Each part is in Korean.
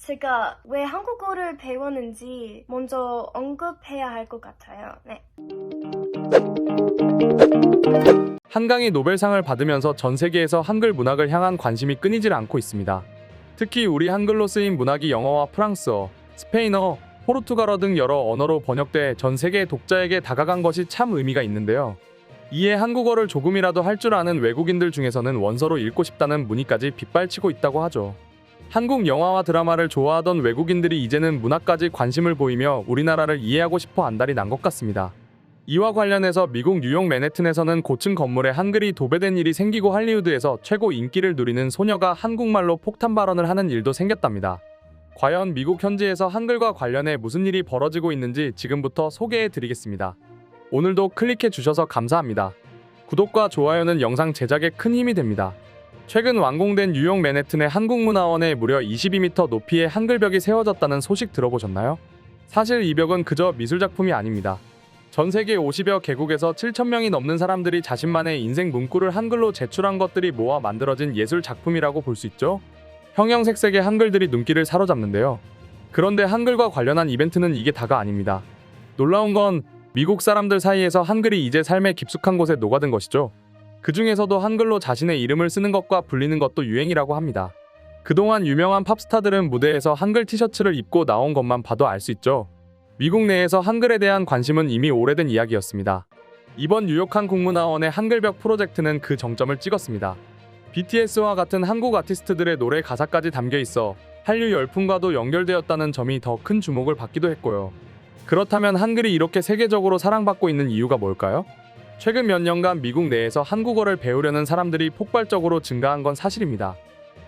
제가 왜 한국어를 배웠는지 먼저 언급해야 할 것 같아요. 네. 한강이 노벨상을 받으면서 전 세계에서 한글 문학을 향한 관심이 끊이질 않고 있습니다. 특히 우리 한글로 쓰인 문학이 영어와 프랑스어, 스페인어, 포르투갈어 등 여러 언어로 번역돼 전 세계 독자에게 다가간 것이 참 의미가 있는데요. 이에 한국어를 조금이라도 할 줄 아는 외국인들 중에서는 원서로 읽고 싶다는 문의까지 빗발치고 있다고 하죠. 한국 영화와 드라마를 좋아하던 외국인들이 이제는 문학까지 관심을 보이며 우리나라를 이해하고 싶어 안달이 난 것 같습니다. 이와 관련해서 미국 뉴욕 맨해튼에서는 고층 건물에 한글이 도배된 일이 생기고 할리우드에서 최고 인기를 누리는 소녀가 한국말로 폭탄 발언을 하는 일도 생겼답니다. 과연 미국 현지에서 한글과 관련해 무슨 일이 벌어지고 있는지 지금부터 소개해 드리겠습니다. 오늘도 클릭해 주셔서 감사합니다. 구독과 좋아요는 영상 제작에 큰 힘이 됩니다. 최근 완공된 뉴욕 맨해튼의 한국문화원에 무려 22m 높이의 한글벽이 세워졌다는 소식 들어보셨나요? 사실 이 벽은 그저 미술작품이 아닙니다. 전 세계 50여 개국에서 7,000명이 넘는 사람들이 자신만의 인생 문구를 한글로 제출한 것들이 모아 만들어진 예술 작품이라고 볼 수 있죠. 형형색색의 한글들이 눈길을 사로잡는데요. 그런데 한글과 관련한 이벤트는 이게 다가 아닙니다. 놀라운 건 미국 사람들 사이에서 한글이 이제 삶의 깊숙한 곳에 녹아든 것이죠. 그 중에서도 한글로 자신의 이름을 쓰는 것과 불리는 것도 유행이라고 합니다. 그동안 유명한 팝스타들은 무대에서 한글 티셔츠를 입고 나온 것만 봐도 알 수 있죠. 미국 내에서 한글에 대한 관심은 이미 오래된 이야기였습니다. 이번 뉴욕 한국문화원의 한글벽 프로젝트는 그 정점을 찍었습니다. BTS와 같은 한국 아티스트들의 노래 가사까지 담겨 있어 한류 열풍과도 연결되었다는 점이 더 큰 주목을 받기도 했고요. 그렇다면 한글이 이렇게 세계적으로 사랑받고 있는 이유가 뭘까요? 최근 몇 년간 미국 내에서 한국어를 배우려는 사람들이 폭발적으로 증가한 건 사실입니다.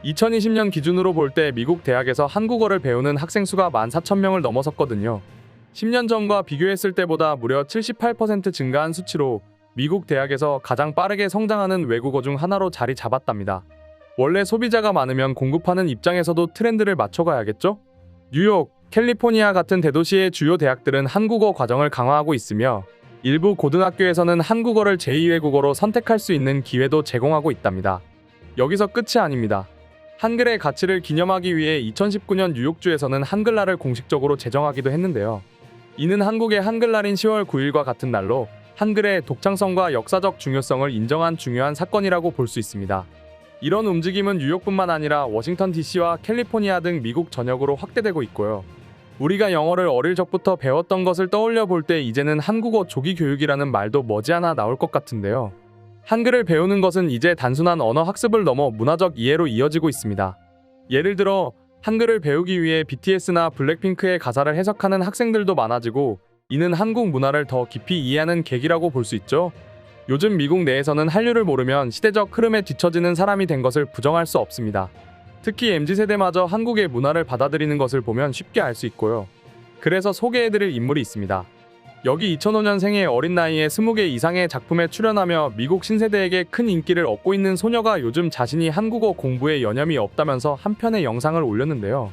2020년 기준으로 볼 때 미국 대학에서 한국어를 배우는 학생 수가 14,000명을 넘어섰거든요. 10년 전과 비교했을 때보다 무려 78% 증가한 수치로 미국 대학에서 가장 빠르게 성장하는 외국어 중 하나로 자리 잡았답니다. 원래 소비자가 많으면 공급하는 입장에서도 트렌드를 맞춰가야겠죠? 뉴욕, 캘리포니아 같은 대도시의 주요 대학들은 한국어 과정을 강화하고 있으며 일부 고등학교에서는 한국어를 제2외국어로 선택할 수 있는 기회도 제공하고 있답니다. 여기서 끝이 아닙니다. 한글의 가치를 기념하기 위해 2019년 뉴욕주에서는 한글날을 공식적으로 제정하기도 했는데요. 이는 한국의 한글날인 10월 9일과 같은 날로 한글의 독창성과 역사적 중요성을 인정한 중요한 사건이라고 볼 수 있습니다. 이런 움직임은 뉴욕뿐만 아니라 워싱턴 DC와 캘리포니아 등 미국 전역으로 확대되고 있고요. 우리가 영어를 어릴 적부터 배웠던 것을 떠올려 볼 때 이제는 한국어 조기 교육이라는 말도 머지않아 나올 것 같은데요. 한글을 배우는 것은 이제 단순한 언어 학습을 넘어 문화적 이해로 이어지고 있습니다. 예를 들어 한글을 배우기 위해 BTS나 블랙핑크의 가사를 해석하는 학생들도 많아지고 이는 한국 문화를 더 깊이 이해하는 계기라고 볼 수 있죠. 요즘 미국 내에서는 한류를 모르면 시대적 흐름에 뒤처지는 사람이 된 것을 부정할 수 없습니다. 특히 MZ세대마저 한국의 문화를 받아들이는 것을 보면 쉽게 알 수 있고요. 그래서 소개해드릴 인물이 있습니다. 여기 2005년생의 어린 나이에 20개 이상의 작품에 출연하며 미국 신세대에게 큰 인기를 얻고 있는 소녀가 요즘 자신이 한국어 공부에 여념이 없다면서 한 편의 영상을 올렸는데요.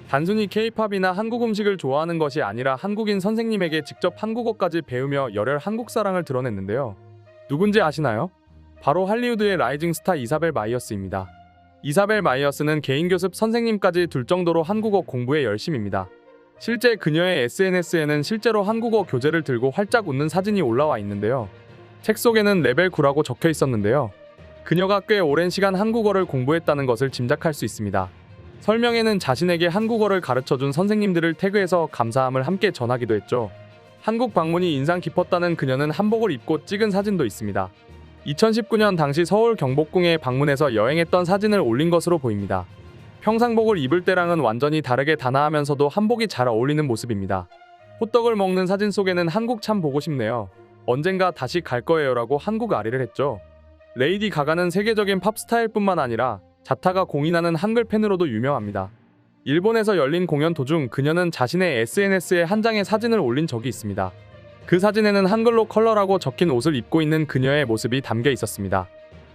단순히 K-팝이나 한국 음식을 좋아하는 것이 아니라 한국인 선생님에게 직접 한국어까지 배우며 열혈 한국 사랑을 드러냈는데요. 누군지 아시나요? 바로 할리우드의 라이징 스타 이사벨 마이어스입니다. 이사벨 마이어스는 개인 교습 선생님까지 둘 정도로 한국어 공부에 열심입니다. 실제 그녀의 SNS에는 실제로 한국어 교재를 들고 활짝 웃는 사진이 올라와 있는데요. 책 속에는 레벨 9라고 적혀 있었는데요. 그녀가 꽤 오랜 시간 한국어를 공부했다는 것을 짐작할 수 있습니다. 설명에는 자신에게 한국어를 가르쳐준 선생님들을 태그해서 감사함을 함께 전하기도 했죠. 한국 방문이 인상 깊었다는 그녀는 한복을 입고 찍은 사진도 있습니다. 2019년 당시 서울 경복궁에 방문해서 여행했던 사진을 올린 것으로 보입니다. 평상복을 입을 때랑은 완전히 다르게 단아하면서도 한복이 잘 어울리는 모습입니다. 호떡을 먹는 사진 속에는 한국 참 보고 싶네요. 언젠가 다시 갈 거예요 라고 한국 아리를 했죠. 레이디 가가는 세계적인 팝스타일 뿐만 아니라 자타가 공인하는 한글 팬으로도 유명합니다. 일본에서 열린 공연 도중 그녀는 자신의 SNS에 한 장의 사진을 올린 적이 있습니다. 그 사진에는 한글로 컬러라고 적힌 옷을 입고 있는 그녀의 모습이 담겨 있었습니다.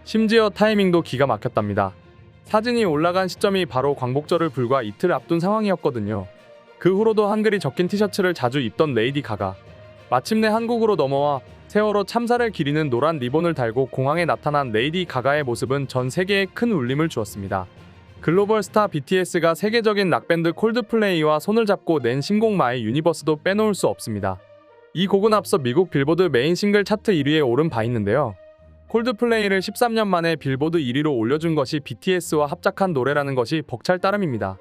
심지어 타이밍도 기가 막혔답니다. 사진이 올라간 시점이 바로 광복절을 불과 이틀 앞둔 상황이었거든요. 그 후로도 한글이 적힌 티셔츠를 자주 입던 레이디 가가. 마침내 한국으로 넘어와 세월호 참사를 기리는 노란 리본을 달고 공항에 나타난 레이디 가가의 모습은 전 세계에 큰 울림을 주었습니다. 글로벌 스타 BTS가 세계적인 락밴드 콜드플레이와 손을 잡고 낸 신곡 마이 유니버스도 빼놓을 수 없습니다. 이 곡은 앞서 미국 빌보드 메인 싱글 차트 1위에 오른 바 있는데요. 콜드플레이를 13년 만에 빌보드 1위로 올려준 것이 BTS와 합작한 노래라는 것이 벅찰 따름입니다.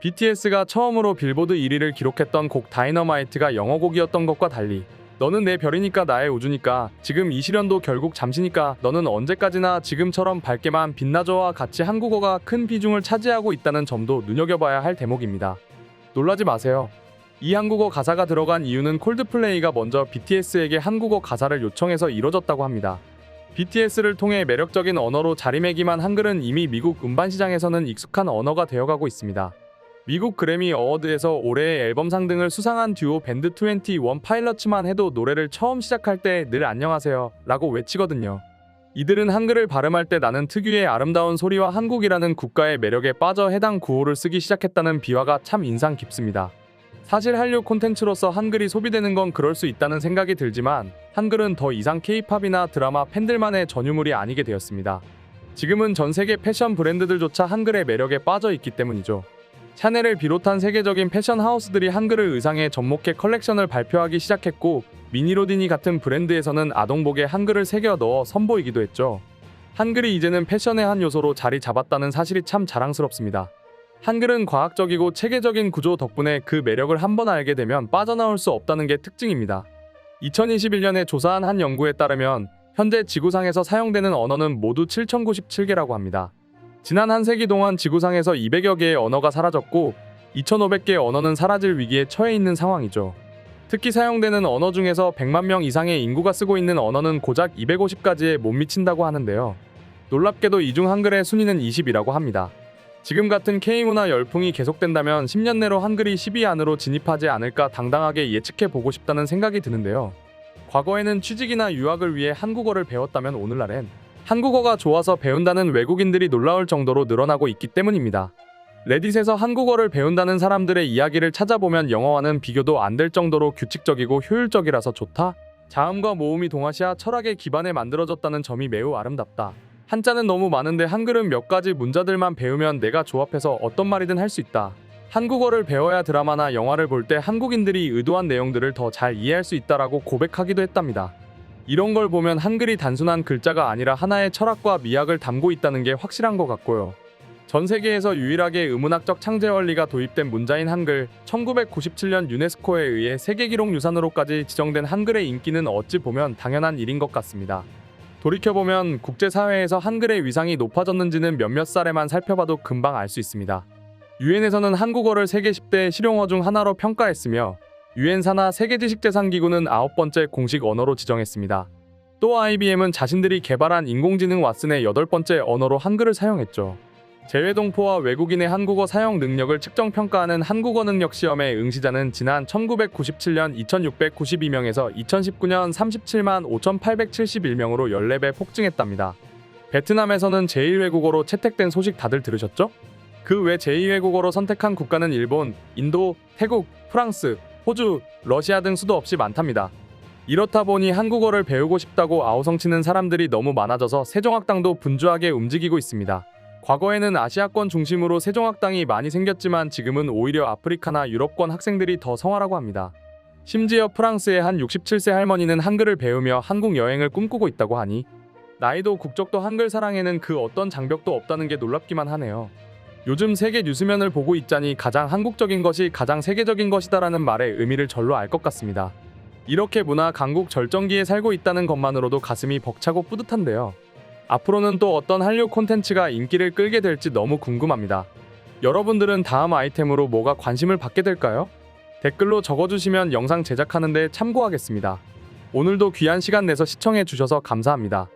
BTS가 처음으로 빌보드 1위를 기록했던 곡 다이너마이트가 영어곡이었던 것과 달리 너는 내 별이니까 나의 우주니까 지금 이 시련도 결국 잠시니까 너는 언제까지나 지금처럼 밝게만 빛나줘와 같이 한국어가 큰 비중을 차지하고 있다는 점도 눈여겨봐야 할 대목입니다. 놀라지 마세요. 이 한국어 가사가 들어간 이유는 콜드플레이가 먼저 BTS에게 한국어 가사를 요청해서 이뤄졌다고 합니다. BTS를 통해 매력적인 언어로 자리매김한 한글은 이미 미국 음반 시장에서는 익숙한 언어가 되어가고 있습니다. 미국 그래미 어워드에서 올해의 앨범상 등을 수상한 듀오 밴드 21 파일럿츠만 해도 노래를 처음 시작할 때 늘 안녕하세요 라고 외치거든요. 이들은 한글을 발음할 때 나는 특유의 아름다운 소리와 한국이라는 국가의 매력에 빠져 해당 구호를 쓰기 시작했다는 비화가 참 인상 깊습니다. 사실 한류 콘텐츠로서 한글이 소비되는 건 그럴 수 있다는 생각이 들지만 한글은 더 이상 K-팝이나 드라마 팬들만의 전유물이 아니게 되었습니다. 지금은 전 세계 패션 브랜드들조차 한글의 매력에 빠져 있기 때문이죠. 샤넬을 비롯한 세계적인 패션 하우스들이 한글을 의상에 접목해 컬렉션을 발표하기 시작했고 미니로디니 같은 브랜드에서는 아동복에 한글을 새겨 넣어 선보이기도 했죠. 한글이 이제는 패션의 한 요소로 자리 잡았다는 사실이 참 자랑스럽습니다. 한글은 과학적이고 체계적인 구조 덕분에 그 매력을 한번 알게 되면 빠져나올 수 없다는 게 특징입니다. 2021년에 조사한 한 연구에 따르면 현재 지구상에서 사용되는 언어는 모두 7,097개라고 합니다. 지난 한 세기 동안 지구상에서 200여 개의 언어가 사라졌고 2,500개의 언어는 사라질 위기에 처해 있는 상황이죠. 특히 사용되는 언어 중에서 100만 명 이상의 인구가 쓰고 있는 언어는 고작 250가지에 못 미친다고 하는데요. 놀랍게도 이 중 한글의 순위는 20이라고 합니다. 지금 같은 K문화 열풍이 계속된다면 10년 내로 한글이 10위 안으로 진입하지 않을까 당당하게 예측해보고 싶다는 생각이 드는데요. 과거에는 취직이나 유학을 위해 한국어를 배웠다면 오늘날엔 한국어가 좋아서 배운다는 외국인들이 놀라울 정도로 늘어나고 있기 때문입니다. 레딧에서 한국어를 배운다는 사람들의 이야기를 찾아보면 영어와는 비교도 안 될 정도로 규칙적이고 효율적이라서 좋다. 자음과 모음이 동아시아 철학의 기반에 만들어졌다는 점이 매우 아름답다. 한자는 너무 많은데 한글은 몇 가지 문자들만 배우면 내가 조합해서 어떤 말이든 할 수 있다. 한국어를 배워야 드라마나 영화를 볼 때 한국인들이 의도한 내용들을 더 잘 이해할 수 있다라고 고백하기도 했답니다. 이런 걸 보면 한글이 단순한 글자가 아니라 하나의 철학과 미학을 담고 있다는 게 확실한 것 같고요. 전 세계에서 유일하게 의문학적 창제 원리가 도입된 문자인 한글, 1997년 유네스코에 의해 세계기록유산으로까지 지정된 한글의 인기는 어찌 보면 당연한 일인 것 같습니다. 돌이켜보면 국제사회에서 한글의 위상이 높아졌는지는 몇몇 사례만 살펴봐도 금방 알 수 있습니다. 유엔에서는 한국어를 세계 10대 실용어 중 하나로 평가했으며 유엔 산하 세계지식재산기구는 9번째 공식 언어로 지정했습니다. 또 IBM은 자신들이 개발한 인공지능 왓슨의 8번째 언어로 한글을 사용했죠. 재외동포와 외국인의 한국어 사용 능력을 측정평가하는 한국어 능력 시험의 응시자는 지난 1997년 2692명에서 2019년 37만 5871명으로 14배 폭증했답니다. 베트남에서는 제1외국어로 채택된 소식 다들 들으셨죠? 그 외 제2외국어로 선택한 국가는 일본, 인도, 태국, 프랑스, 호주, 러시아 등 수도 없이 많답니다. 이렇다 보니 한국어를 배우고 싶다고 아우성치는 사람들이 너무 많아져서 세종학당도 분주하게 움직이고 있습니다. 과거에는 아시아권 중심으로 세종학당이 많이 생겼지만 지금은 오히려 아프리카나 유럽권 학생들이 더 성화라고 합니다. 심지어 프랑스의 한 67세 할머니는 한글을 배우며 한국 여행을 꿈꾸고 있다고 하니 나이도 국적도 한글 사랑에는 그 어떤 장벽도 없다는 게 놀랍기만 하네요. 요즘 세계 뉴스면을 보고 있자니 가장 한국적인 것이 가장 세계적인 것이다라는 말의 의미를 절로 알 것 같습니다. 이렇게 문화 강국 절정기에 살고 있다는 것만으로도 가슴이 벅차고 뿌듯한데요. 앞으로는 또 어떤 한류 콘텐츠가 인기를 끌게 될지 너무 궁금합니다. 여러분들은 다음 아이템으로 뭐가 관심을 받게 될까요? 댓글로 적어주시면 영상 제작하는 데 참고하겠습니다. 오늘도 귀한 시간 내서 시청해 주셔서 감사합니다.